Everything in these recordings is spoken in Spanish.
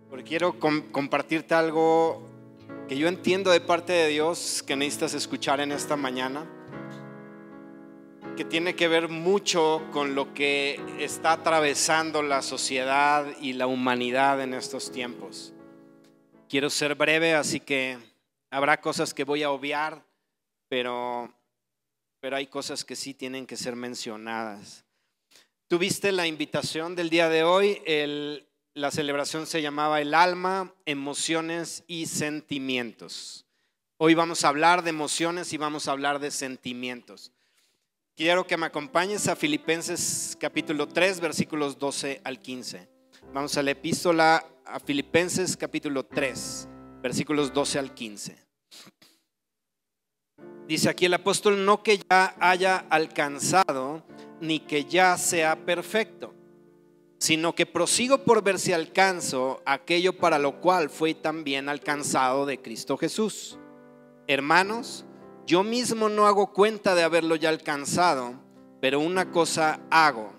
porque quiero compartirte algo que yo entiendo de parte de Dios que necesitas escuchar en esta mañana, que tiene que ver mucho con lo que está atravesando la sociedad y la humanidad en estos tiempos. Quiero ser breve, así que habrá cosas que voy a obviar, pero hay cosas que sí tienen que ser mencionadas. ¿Tuviste la invitación del día de hoy? La celebración se llamaba El alma, emociones y sentimientos. Hoy vamos a hablar de emociones y vamos a hablar de sentimientos. Quiero que me acompañes a Filipenses capítulo 3, versículos 12 al 15. Vamos a la epístola a Filipenses capítulo 3, versículos 12 al 15. Dice aquí el apóstol: no que ya haya alcanzado, ni que ya sea perfecto, sino que prosigo por ver si alcanzo aquello para lo cual fui también alcanzado de Cristo Jesús. Hermanos, yo mismo no hago cuenta de haberlo ya alcanzado, pero una cosa hago,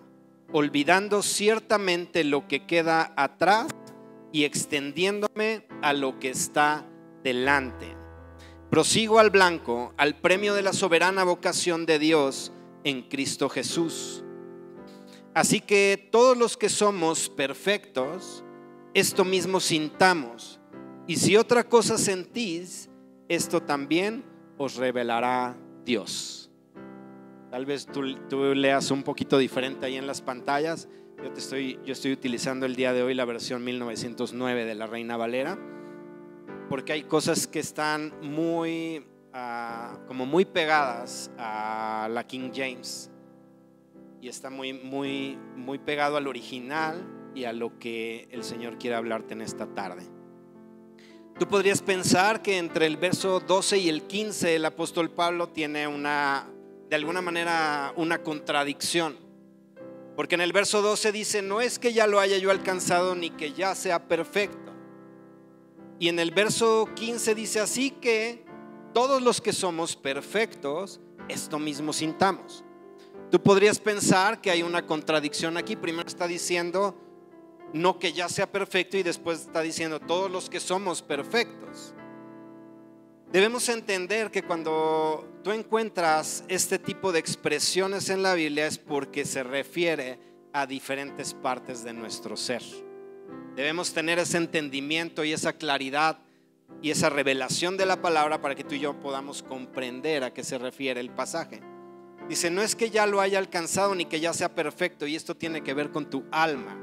olvidando ciertamente lo que queda atrás y extendiéndome a lo que está delante. Prosigo al blanco, al premio de la soberana vocación de Dios en Cristo Jesús. Así que todos los que somos perfectos, esto mismo sintamos, y si otra cosa sentís, esto también os revelará Dios. Tal vez tú leas un poquito diferente ahí en las pantallas. Yo estoy utilizando el día de hoy la versión 1909 de la Reina Valera, porque hay cosas que están como muy pegadas a la King James, y está muy pegado al original y a lo que el Señor quiere hablarte en esta tarde. Tú podrías pensar que entre el verso 12 y el 15 el apóstol Pablo tiene de alguna manera una contradicción, porque en el verso 12 dice: no es que ya lo haya yo alcanzado ni que ya sea perfecto. Y en el verso 15 dice: así que todos los que somos perfectos, esto mismo sintamos. Tú podrías pensar que hay una contradicción aquí. Primero está diciendo no que ya sea perfecto, y después está diciendo todos los que somos perfectos. Debemos entender que cuando tú encuentras este tipo de expresiones en la Biblia es porque se refiere a diferentes partes de nuestro ser. Debemos tener ese entendimiento y esa claridad y esa revelación de la palabra para que tú y yo podamos comprender a qué se refiere el pasaje. Dice: no es que ya lo haya alcanzado ni que ya sea perfecto, y esto tiene que ver con tu alma,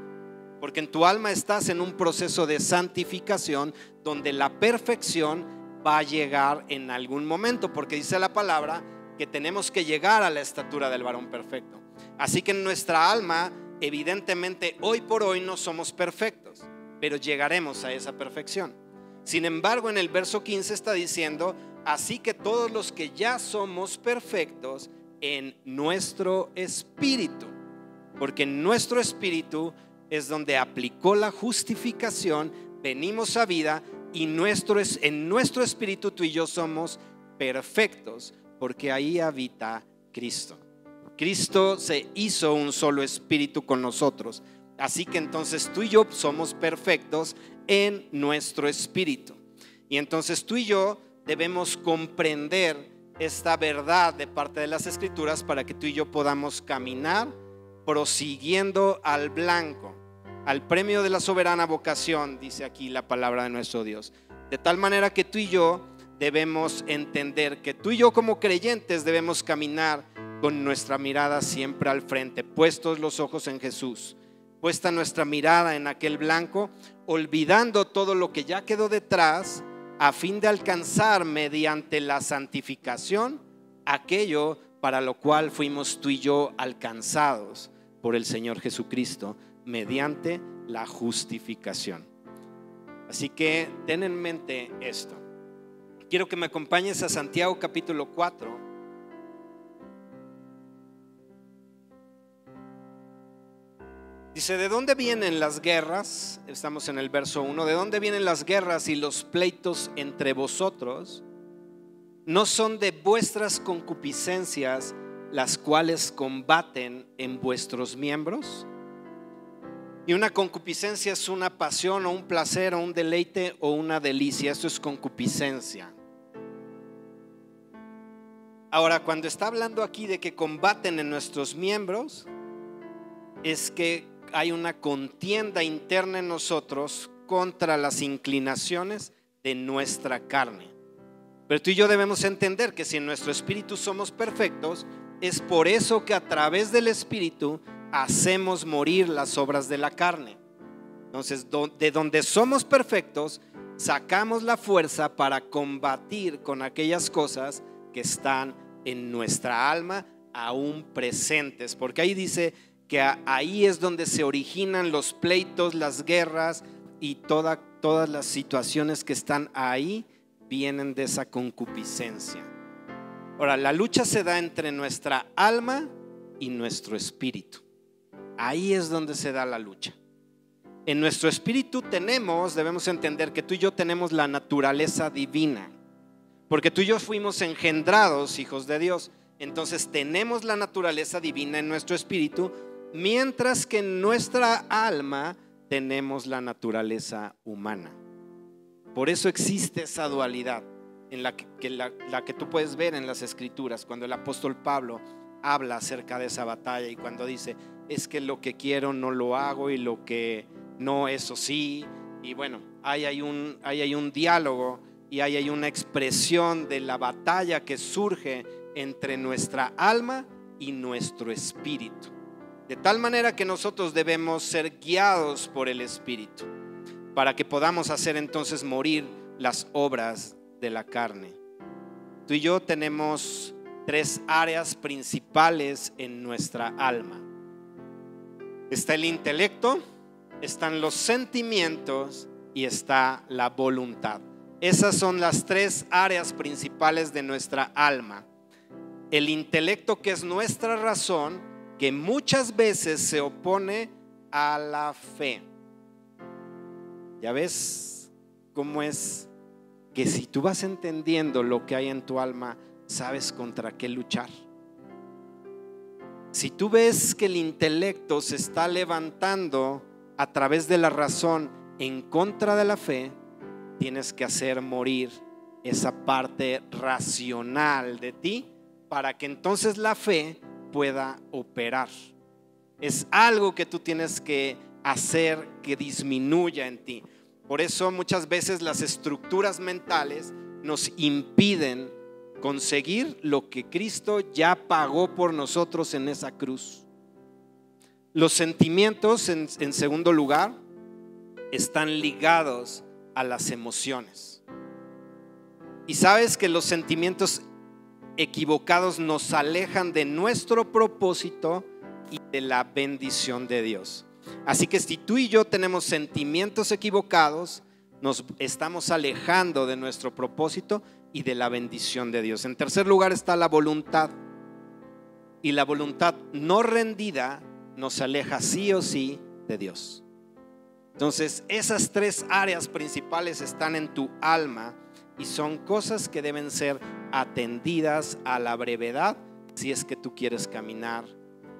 porque en tu alma estás en un proceso de santificación donde la perfección va a llegar en algún momento, porque dice la palabra que tenemos que llegar a la estatura del varón perfecto. Así que en nuestra alma, evidentemente, hoy por hoy no somos perfectos, pero llegaremos a esa perfección. Sin embargo, en el verso 15 está diciendo: así que todos los que ya somos perfectos en nuestro espíritu, porque en nuestro espíritu es donde aplicó la justificación, venimos a vida, y en nuestro espíritu tú y yo somos perfectos, porque ahí habita Cristo. Cristo se hizo un solo espíritu con nosotros. Así que entonces tú y yo somos perfectos en nuestro espíritu. Y entonces tú y yo debemos comprender esta verdad de parte de las Escrituras para que tú y yo podamos caminar prosiguiendo al blanco, al premio de la soberana vocación, dice aquí la palabra de nuestro Dios. De tal manera que tú y yo debemos entender que tú y yo como creyentes debemos caminar con nuestra mirada siempre al frente, puestos los ojos en Jesús, puesta nuestra mirada en aquel blanco, olvidando todo lo que ya quedó detrás, a fin de alcanzar mediante la santificación aquello para lo cual fuimos tú y yo alcanzados por el Señor Jesucristo mediante la justificación. Así que ten en mente esto. Quiero que me acompañes a Santiago capítulo 4. Dice: ¿de dónde vienen las guerras? Estamos en el verso 1. ¿De dónde vienen las guerras y los pleitos entre vosotros? ¿No son de vuestras concupiscencias las cuales combaten en vuestros miembros? Y una concupiscencia es una pasión o un placer o un deleite o una delicia. Eso es concupiscencia. Ahora, cuando está hablando aquí de que combaten en nuestros miembros, es que hay una contienda interna en nosotros contra las inclinaciones de nuestra carne. Pero tú y yo debemos entender que si en nuestro espíritu somos perfectos, es por eso que a través del espíritu hacemos morir las obras de la carne. Entonces, de donde somos perfectos, sacamos la fuerza para combatir con aquellas cosas que están en nuestra alma aún presentes, porque ahí dice que ahí es donde se originan los pleitos, las guerras y todas las situaciones que están ahí vienen de esa concupiscencia. Ahora, la lucha se da entre nuestra alma y nuestro espíritu. Ahí es donde se da la lucha. En nuestro espíritu debemos entender que tú y yo tenemos la naturaleza divina, porque tú y yo fuimos engendrados hijos de Dios. Entonces tenemos la naturaleza divina en nuestro espíritu, mientras que en nuestra alma tenemos la naturaleza humana. Por eso existe esa dualidad en la que tú puedes ver en las escrituras, cuando el apóstol Pablo habla acerca de esa batalla y cuando dice, es que lo que quiero no lo hago y lo que no, eso sí. Y bueno, ahí hay un diálogo y ahí hay una expresión de la batalla que surge entre nuestra alma y nuestro espíritu. De tal manera que nosotros debemos ser guiados por el espíritu para que podamos hacer entonces morir las obras de la carne. Tú y yo tenemos 3 áreas principales en nuestra alma. Está el intelecto, están los sentimientos y está la voluntad. Esas son las 3 áreas principales de nuestra alma. El intelecto, que es nuestra razón, que muchas veces se opone a la fe. Ya ves cómo es que si tú vas entendiendo lo que hay en tu alma, sabes contra qué luchar. Si tú ves que el intelecto se está levantando a través de la razón en contra de la fe, tienes que hacer morir esa parte racional de ti para que entonces la fe pueda operar. Es algo que tú tienes que hacer que disminuya en ti. Por eso muchas veces las estructuras mentales nos impiden conseguir lo que Cristo ya pagó por nosotros en esa cruz. Los sentimientos, en segundo lugar, están ligados a las emociones. Y sabes que los sentimientos equivocados nos alejan de nuestro propósito y de la bendición de Dios. Así que si tú y yo tenemos sentimientos equivocados, nos estamos alejando de nuestro propósito y de la bendición de Dios. En tercer lugar está la voluntad. Y la voluntad no rendida nos aleja sí o sí de Dios. Entonces, esas 3 áreas principales están en tu alma y son cosas que deben ser atendidas a la brevedad si es que tú quieres caminar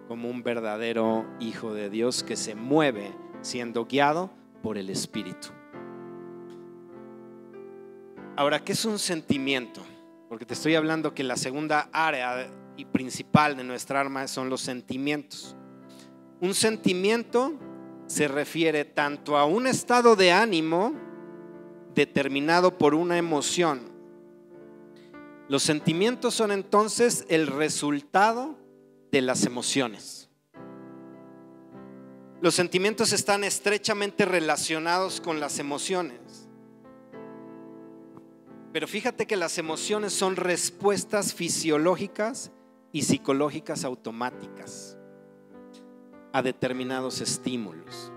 como un verdadero hijo de Dios que se mueve siendo guiado por el Espíritu. Ahora, ¿qué es un sentimiento? Porque te estoy hablando que la segunda área y principal de nuestra alma son los sentimientos. Un sentimiento se refiere tanto a un estado de ánimo determinado por una emoción. Los sentimientos son entonces el resultado de las emociones. Los sentimientos están estrechamente relacionados con las emociones. Pero fíjate que las emociones son respuestas fisiológicas y psicológicas automáticas a determinados estímulos.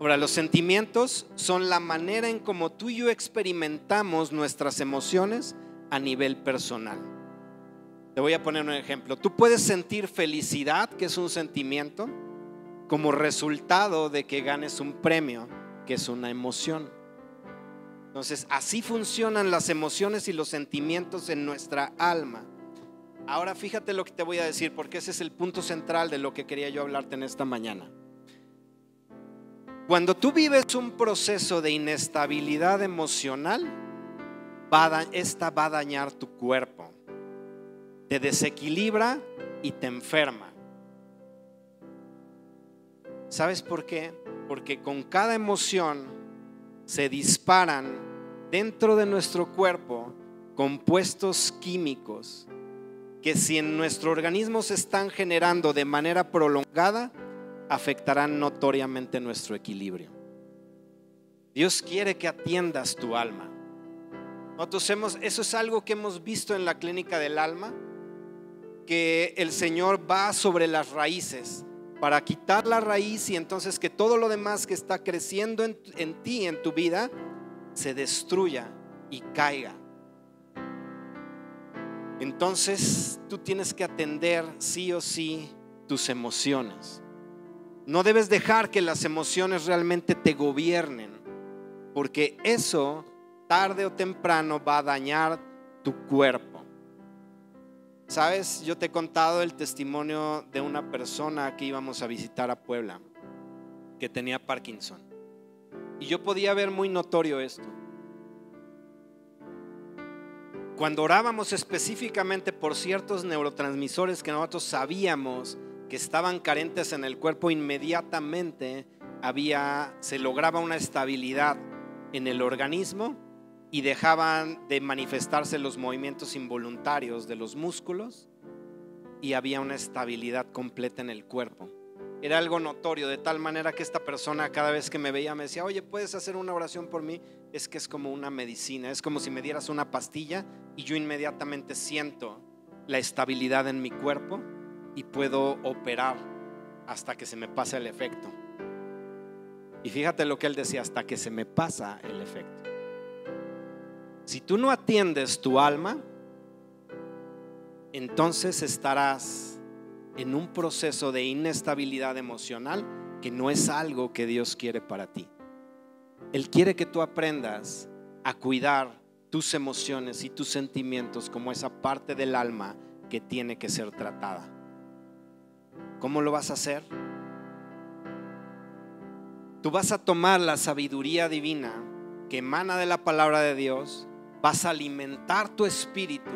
Ahora, los sentimientos son la manera en cómo tú y yo experimentamos nuestras emociones a nivel personal. Te voy a poner un ejemplo. Tú puedes sentir felicidad, que es un sentimiento, como resultado de que ganes un premio, que es una emoción. Entonces, así funcionan las emociones y los sentimientos en nuestra alma. Ahora fíjate lo que te voy a decir, porque ese es el punto central de lo que quería yo hablarte en esta mañana. Cuando tú vives un proceso de inestabilidad emocional, esta va a dañar tu cuerpo, te desequilibra y te enferma. ¿Sabes por qué? Porque con cada emoción se disparan dentro de nuestro cuerpo compuestos químicos que, si en nuestro organismo se están generando de manera prolongada, afectarán notoriamente nuestro equilibrio. Dios quiere que atiendas tu alma. Eso es algo que hemos visto en la clínica del alma, que el Señor va sobre las raíces para quitar la raíz, y entonces que todo lo demás que está creciendo en ti, en tu vida, se destruya y caiga. Entonces tú tienes que atender sí o sí tus emociones. No debes dejar que las emociones realmente te gobiernen, porque eso tarde o temprano va a dañar tu cuerpo. Sabes, yo te he contado el testimonio de una persona que íbamos a visitar a Puebla, que tenía Parkinson, y yo podía ver muy notorio esto. Cuando orábamos específicamente por ciertos neurotransmisores que nosotros sabíamos que estaban carentes en el cuerpo, inmediatamente se lograba una estabilidad en el organismo y dejaban de manifestarse los movimientos involuntarios de los músculos y había una estabilidad completa en el cuerpo. Era algo notorio, de tal manera que esta persona, cada vez que me veía, me decía: oye, ¿puedes hacer una oración por mí? Es que es como una medicina, es como si me dieras una pastilla y yo inmediatamente siento la estabilidad en mi cuerpo y puedo operar hasta que se me pasa el efecto. Y fíjate lo que él decía: hasta que se me pasa el efecto. Si tú no atiendes tu alma, entonces estarás en un proceso de inestabilidad emocional que no es algo que Dios quiere para ti. Él quiere que tú aprendas a cuidar tus emociones y tus sentimientos como esa parte del alma que tiene que ser tratada. ¿Cómo lo vas a hacer? Tú vas a tomar la sabiduría divina que emana de la palabra de Dios, vas a alimentar tu espíritu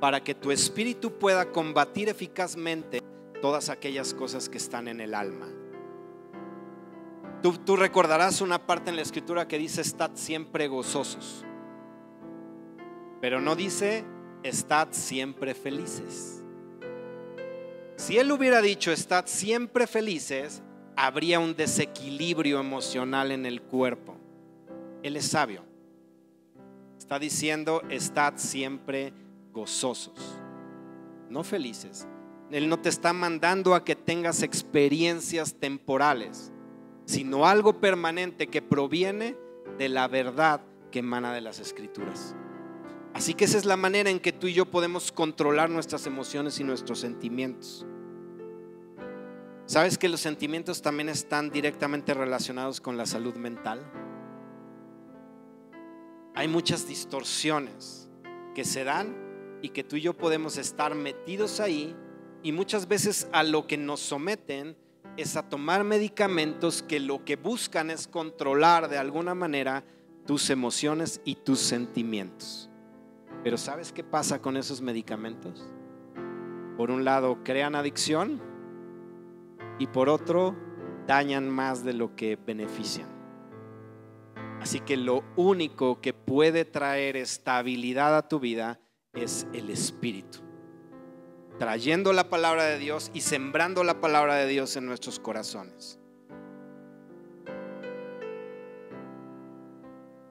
para que tu espíritu pueda combatir eficazmente todas aquellas cosas que están en el alma. Tú recordarás una parte en la escritura que dice: estad siempre gozosos, pero no dice estad siempre felices. Si él hubiera dicho estad siempre felices, habría un desequilibrio emocional en el cuerpo. Él es sabio. Está diciendo estad siempre gozosos, no felices. Él no te está mandando a que tengas experiencias temporales, sino algo permanente que proviene de la verdad que emana de las escrituras. Así que esa es la manera en que tú y yo podemos controlar nuestras emociones y nuestros sentimientos. ¿Sabes que los sentimientos también están directamente relacionados con la salud mental? Hay muchas distorsiones que se dan y que tú y yo podemos estar metidos ahí, y muchas veces a lo que nos someten es a tomar medicamentos que lo que buscan es controlar de alguna manera tus emociones y tus sentimientos. Pero ¿sabes qué pasa con esos medicamentos? Por un lado crean adicción y por otro dañan más de lo que benefician. Así que lo único que puede traer estabilidad a tu vida es el Espíritu, trayendo la palabra de Dios y sembrando la palabra de Dios en nuestros corazones.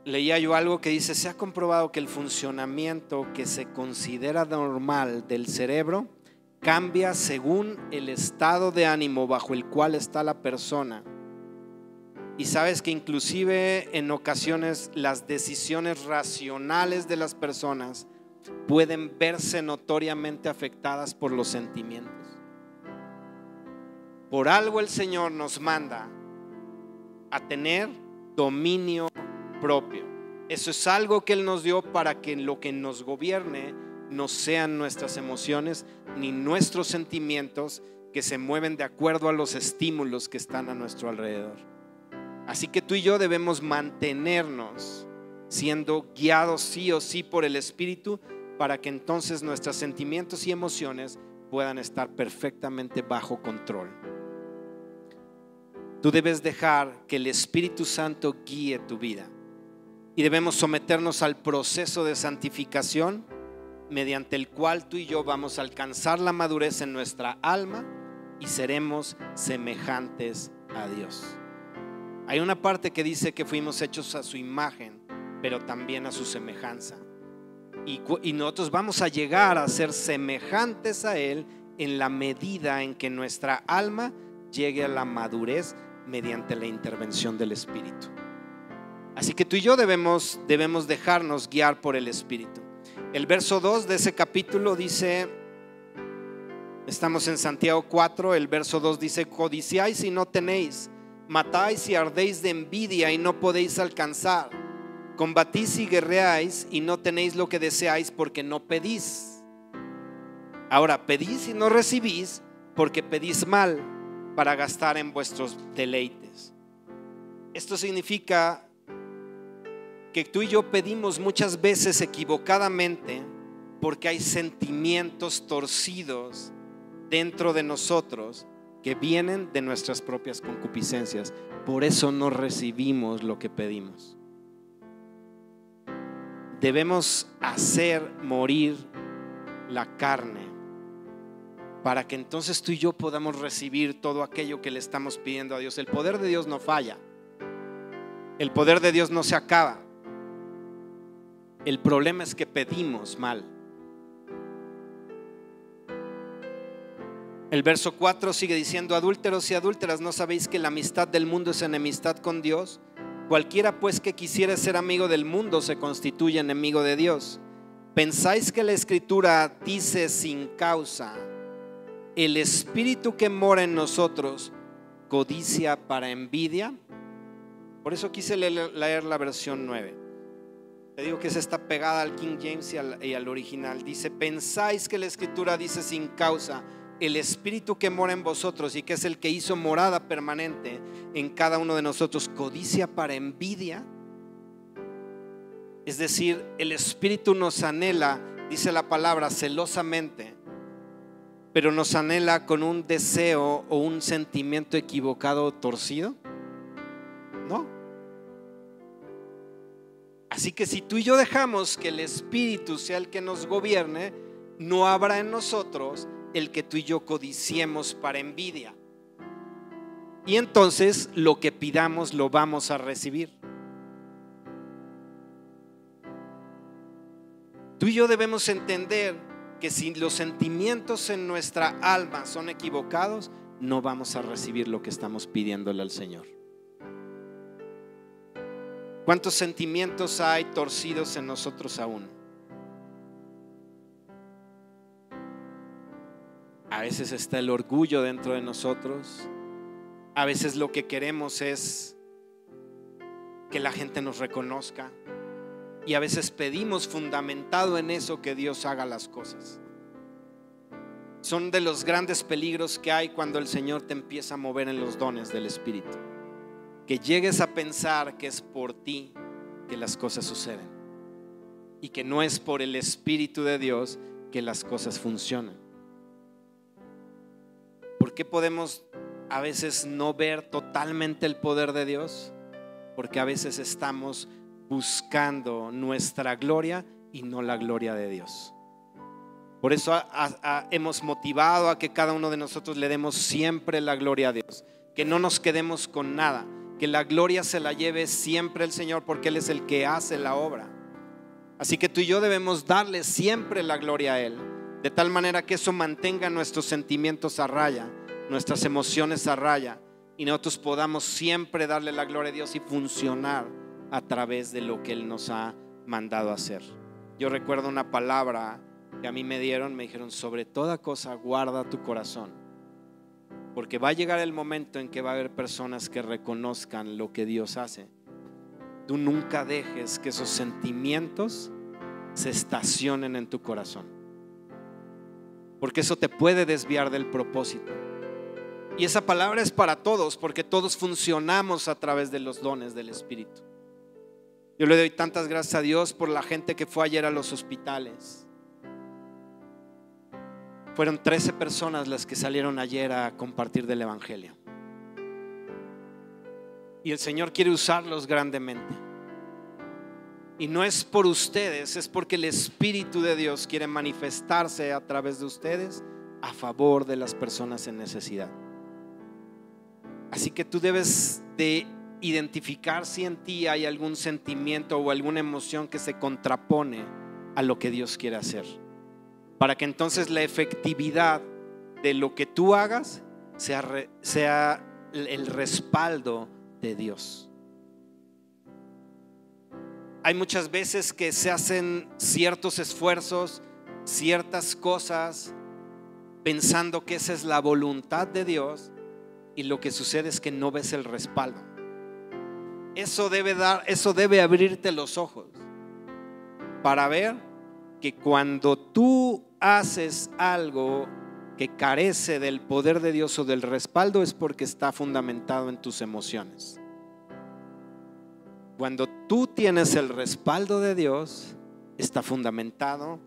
Leía yo algo que dice: se ha comprobado que el funcionamiento que se considera normal del cerebro cambia según el estado de ánimo bajo el cual está la persona. Y sabes que inclusive en ocasiones las decisiones racionales de las personas pueden verse notoriamente afectadas por los sentimientos. Por algo el Señor nos manda a tener dominio propio. Eso es algo que Él nos dio para que lo que nos gobierne no sean nuestras emociones ni nuestros sentimientos que se mueven de acuerdo a los estímulos que están a nuestro alrededor. Así que tú y yo debemos mantenernos siendo guiados sí o sí por el Espíritu, para que entonces nuestros sentimientos y emociones puedan estar perfectamente bajo control. Tú debes dejar que el Espíritu Santo guíe tu vida, y debemos someternos al proceso de santificación, mediante el cual tú y yo vamos a alcanzar la madurez en nuestra alma y seremos semejantes a Dios. Hay una parte que dice que fuimos hechos a su imagen, pero también a su semejanza. Y nosotros vamos a llegar a ser semejantes a Él en la medida en que nuestra alma llegue a la madurez mediante la intervención del Espíritu. Así que tú y yo debemos dejarnos guiar por el Espíritu. El verso 2 de ese capítulo dice, estamos en Santiago 4, el verso 2 dice: codiciáis y no tenéis, matáis y ardéis de envidia y no podéis alcanzar, combatís y guerreáis y no tenéis lo que deseáis porque no pedís. Ahora pedís y no recibís porque pedís mal para gastar en vuestros deleites. Esto significa que tú y yo pedimos muchas veces equivocadamente porque hay sentimientos torcidos dentro de nosotros que vienen de nuestras propias concupiscencias. Por eso no recibimos lo que pedimos. Debemos hacer morir la carne para que entonces tú y yo podamos recibir todo aquello que le estamos pidiendo a Dios. El poder de Dios no falla. El poder de Dios no se acaba. El problema es que pedimos mal. El verso 4 sigue diciendo: adúlteros y adúlteras, ¿no sabéis que la amistad del mundo es enemistad con Dios? Cualquiera pues que quisiere ser amigo del mundo se constituye enemigo de Dios. ¿Pensáis que la Escritura dice sin causa: el espíritu que mora en nosotros codicia para envidia? Por eso quise leer la versión 9. Te digo que esa está pegada al King James y al original. Dice: pensáis que la Escritura dice sin causa: el espíritu que mora en vosotros y que es el que hizo morada permanente en cada uno de nosotros codicia para envidia. Es decir, el espíritu nos anhela, dice la palabra, celosamente, pero nos anhela con un deseo o un sentimiento equivocado o torcido. No. Así que si tú y yo dejamos que el Espíritu sea el que nos gobierne, no habrá en nosotros el que tú y yo codiciemos para envidia. Y entonces lo que pidamos lo vamos a recibir. Tú y yo debemos entender que si los sentimientos en nuestra alma son equivocados, no vamos a recibir lo que estamos pidiéndole al Señor. ¿Cuántos sentimientos hay torcidos en nosotros aún? A veces está el orgullo dentro de nosotros. A veces lo que queremos es que la gente nos reconozca. Y a veces pedimos fundamentado en eso que Dios haga las cosas. Son de los grandes peligros que hay cuando el Señor te empieza a mover en los dones del Espíritu. Que llegues a pensar que es por ti que las cosas suceden y que no es por el Espíritu de Dios que las cosas funcionan. ¿Por qué podemos a veces no ver totalmente el poder de Dios? Porque a veces estamos buscando nuestra gloria y no la gloria de Dios. Por eso hemos motivado a que cada uno de nosotros le demos siempre la gloria a Dios, que no nos quedemos con nada, que la gloria se la lleve siempre el Señor, porque Él es el que hace la obra. Así que tú y yo debemos darle siempre la gloria a Él, de tal manera que eso mantenga nuestros sentimientos a raya, nuestras emociones a raya, y nosotros podamos siempre darle la gloria a Dios y funcionar a través de lo que Él nos ha mandado a hacer. Yo recuerdo una palabra que a mí me dijeron: sobre toda cosa guarda tu corazón, porque va a llegar el momento en que va a haber personas que reconozcan lo que Dios hace. Tú nunca dejes que esos sentimientos se estacionen en tu corazón, porque eso te puede desviar del propósito. Y esa palabra es para todos, porque todos funcionamos a través de los dones del Espíritu. Yo le doy tantas gracias a Dios por la gente que fue ayer a los hospitales. Fueron 13 personas las que salieron ayer a compartir del Evangelio. Y el Señor quiere usarlos grandemente. Y no es por ustedes, es porque el Espíritu de Dios quiere manifestarse a través de ustedes a favor de las personas en necesidad. Así que tú debes de identificar si en ti hay algún sentimiento o alguna emoción que se contrapone a lo que Dios quiere hacer, para que entonces la efectividad de lo que tú hagas sea el respaldo de Dios. Hay muchas veces que se hacen ciertos esfuerzos, ciertas cosas, pensando que esa es la voluntad de Dios, y lo que sucede es que no ves el respaldo. Eso debe abrirte los ojos para ver que cuando tú haces algo que carece del poder de Dios o del respaldo, es porque está fundamentado en tus emociones. Cuando tú tienes el respaldo de Dios, está fundamentado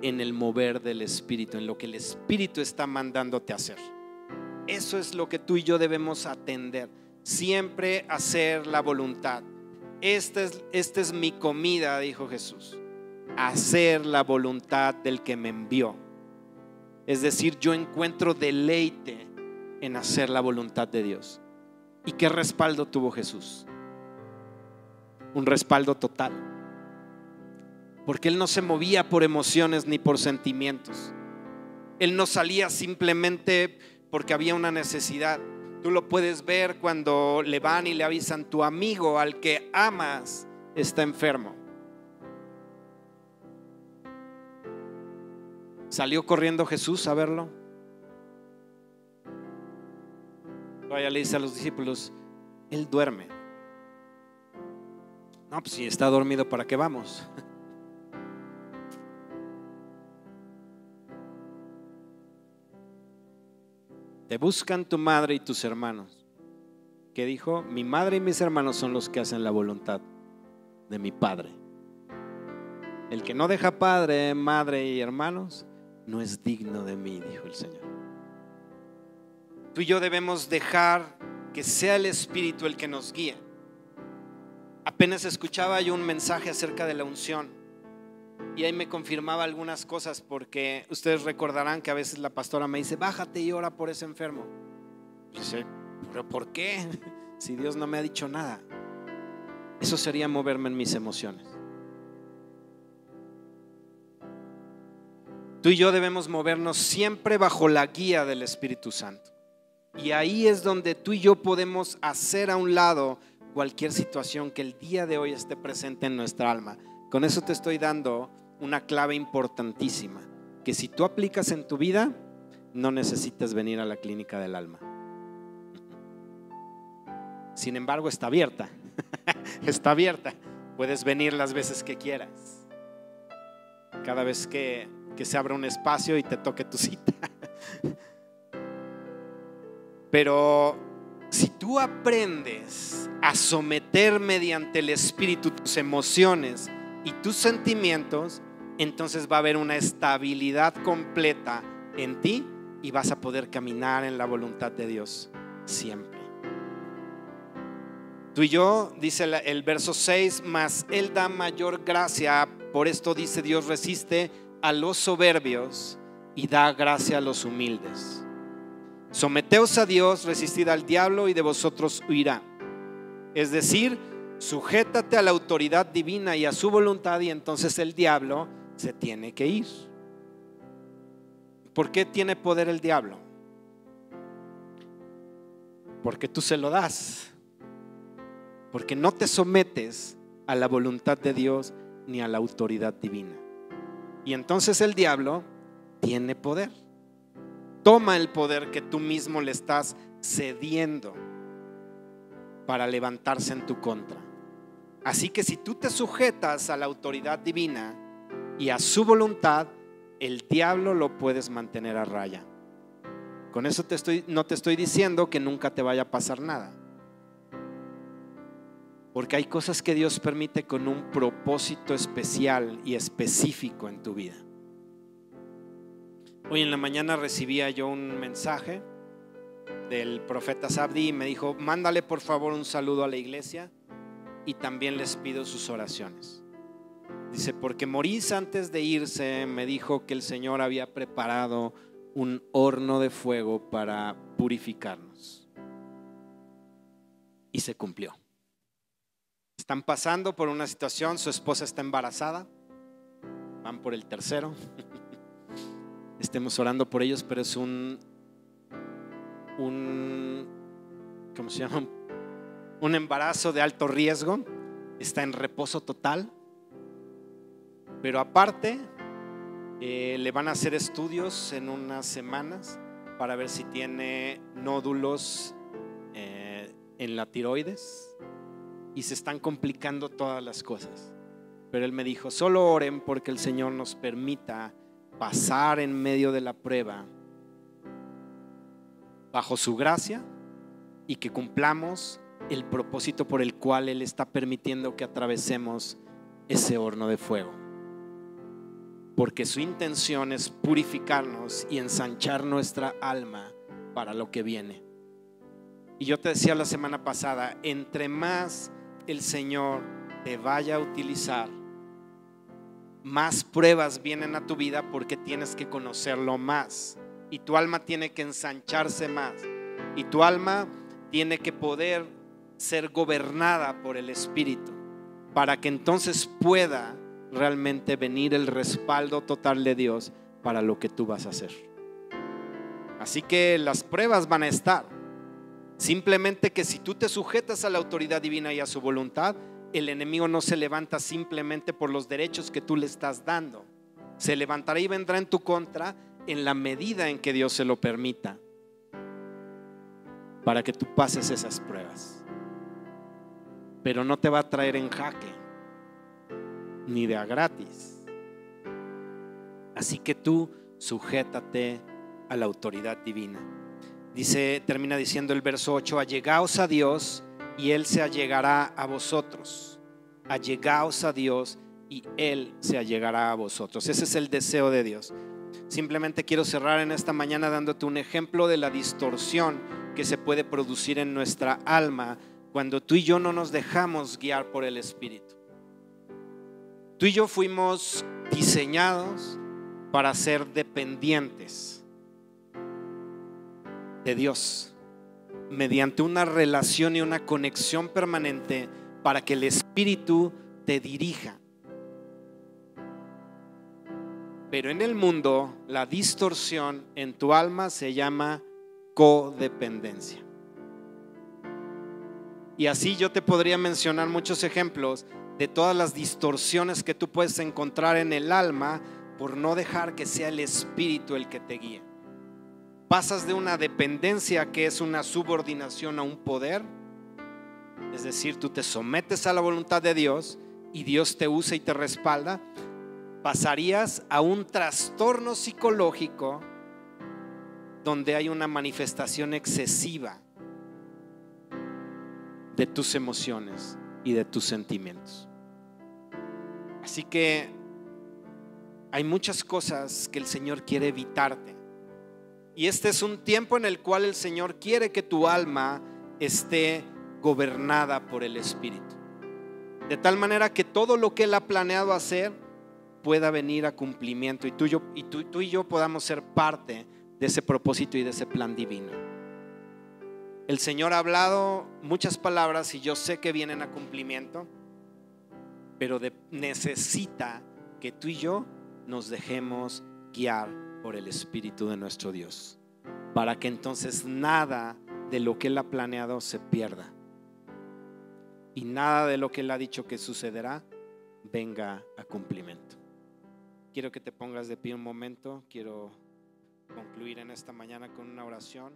en el mover del Espíritu, en lo que el Espíritu está mandándote a hacer. Eso es lo que tú y yo debemos atender. Siempre hacer la voluntad. Esta es mi comida, dijo Jesús. Hacer la voluntad del que me envió. Es decir, yo encuentro deleite en hacer la voluntad de Dios. ¿Y qué respaldo tuvo Jesús? Un respaldo total. Porque Él no se movía por emociones ni por sentimientos. Él no salía simplemente porque había una necesidad. Tú lo puedes ver cuando le van y le avisan: tu amigo al que amas está enfermo. ¿Salió corriendo Jesús a verlo? Todavía le dice a los discípulos: Él duerme. No, pues si está dormido, ¿para qué vamos? Te buscan tu madre y tus hermanos. ¿Qué dijo? Mi madre y mis hermanos son los que hacen la voluntad de mi Padre. El que no deja padre, madre y hermanos no es digno de mí, dijo el Señor. Tú y yo debemos dejar que sea el Espíritu el que nos guíe. Apenas escuchaba yo un mensaje acerca de la unción y ahí me confirmaba algunas cosas, porque ustedes recordarán que a veces la pastora me dice: bájate y ora por ese enfermo. Yo sé, ¿pero por qué? Si Dios no me ha dicho nada. Eso sería moverme en mis emociones. Tú y yo debemos movernos siempre bajo la guía del Espíritu Santo. Y ahí es donde tú y yo podemos hacer a un lado cualquier situación que el día de hoy esté presente en nuestra alma. Con eso te estoy dando una clave importantísima, que si tú aplicas en tu vida, no necesitas venir a la clínica del alma. Sin embargo, está abierta. Está abierta. Puedes venir las veces que quieras. Cada vez que se abra un espacio y te toque tu cita. Pero si tú aprendes a someter mediante el Espíritu tus emociones y tus sentimientos, entonces va a haber una estabilidad completa en ti y vas a poder caminar en la voluntad de Dios siempre. Tú y yo, dice el verso 6, mas Él da mayor gracia. Por esto dice Dios: resiste a los soberbios y da gracia a los humildes. Someteos a Dios, resistid al diablo y de vosotros huirá. Es decir, sujétate a la autoridad divina y a su voluntad, y entonces el diablo se tiene que ir. ¿Por qué tiene poder el diablo? Porque tú se lo das. Porque no te sometes a la voluntad de Dios ni a la autoridad divina. Y entonces el diablo tiene poder. Toma el poder que tú mismo le estás cediendo para levantarse en tu contra. Así que si tú te sujetas a la autoridad divina y a su voluntad, el diablo lo puedes mantener a raya. Con eso no te estoy diciendo que nunca te vaya a pasar nada, porque hay cosas que Dios permite con un propósito especial y específico en tu vida. Hoy en la mañana recibía yo un mensaje del profeta Sabdi y me dijo: mándale por favor un saludo a la iglesia y también les pido sus oraciones. Dice: porque Maurice antes de irse me dijo que el Señor había preparado un horno de fuego para purificarnos, y se cumplió. Están pasando por una situación, su esposa está embarazada, van por el tercero. Estemos orando por ellos, pero es ¿cómo se llama? Un embarazo de alto riesgo. Está en reposo total, pero aparte le van a hacer estudios en unas semanas para ver si tiene nódulos en la tiroides, y se están complicando todas las cosas. Pero él me dijo: solo oren porque el Señor nos permita pasar en medio de la prueba bajo su gracia y que cumplamos el propósito por el cual Él está permitiendo que atravesemos ese horno de fuego, porque su intención es purificarnos y ensanchar nuestra alma para lo que viene. Y yo te decía la semana pasada, entre más el Señor te vaya a utilizar, más pruebas vienen a tu vida, porque tienes que conocerlo más, y tu alma tiene que ensancharse más, y tu alma tiene que poder ser gobernada por el Espíritu, para que entonces pueda realmente venir el respaldo total de Dios para lo que tú vas a hacer. Así que las pruebas van a estar, simplemente que si tú te sujetas a la autoridad divina y a su voluntad, el enemigo no se levanta simplemente por los derechos que tú le estás dando. Se levantará y vendrá en tu contra en la medida en que Dios se lo permita, para que tú pases esas pruebas. Pero no te va a traer en jaque, ni de a gratis. Así que tú sujétate a la autoridad divina. Termina diciendo el verso 8: allegaos a Dios y Él se allegará a vosotros. Allegaos a Dios y Él se allegará a vosotros. Ese es el deseo de Dios. Simplemente quiero cerrar en esta mañana dándote un ejemplo de la distorsión que se puede producir en nuestra alma cuando tú y yo no nos dejamos guiar por el Espíritu. Tú y yo fuimos diseñados para ser dependientes de Dios, mediante una relación y una conexión permanente, para que el Espíritu te dirija. Pero en el mundo, la distorsión en tu alma se llama codependencia. Y así yo te podría mencionar muchos ejemplos de todas las distorsiones que tú puedes encontrar en el alma por no dejar que sea el Espíritu el que te guíe. Pasas de una dependencia, que es una subordinación a un poder, es decir, tú te sometes a la voluntad de Dios y Dios te usa y te respalda. Pasarías a un trastorno psicológico donde hay una manifestación excesiva de tus emociones y de tus sentimientos. Así que hay muchas cosas que el Señor quiere evitarte, y este es un tiempo en el cual el Señor quiere que tu alma esté gobernada por el Espíritu, de tal manera que todo lo que Él ha planeado hacer pueda venir a cumplimiento, y tú y yo podamos ser parte de ese propósito y de ese plan divino. El Señor ha hablado muchas palabras y yo sé que vienen a cumplimiento, pero necesita que tú y yo nos dejemos guiar por el Espíritu de nuestro Dios, para que entonces nada de lo que Él ha planeado se pierda, y nada de lo que Él ha dicho que sucederá venga a cumplimiento. Quiero que te pongas de pie un momento. Quiero concluir en esta mañana con una oración.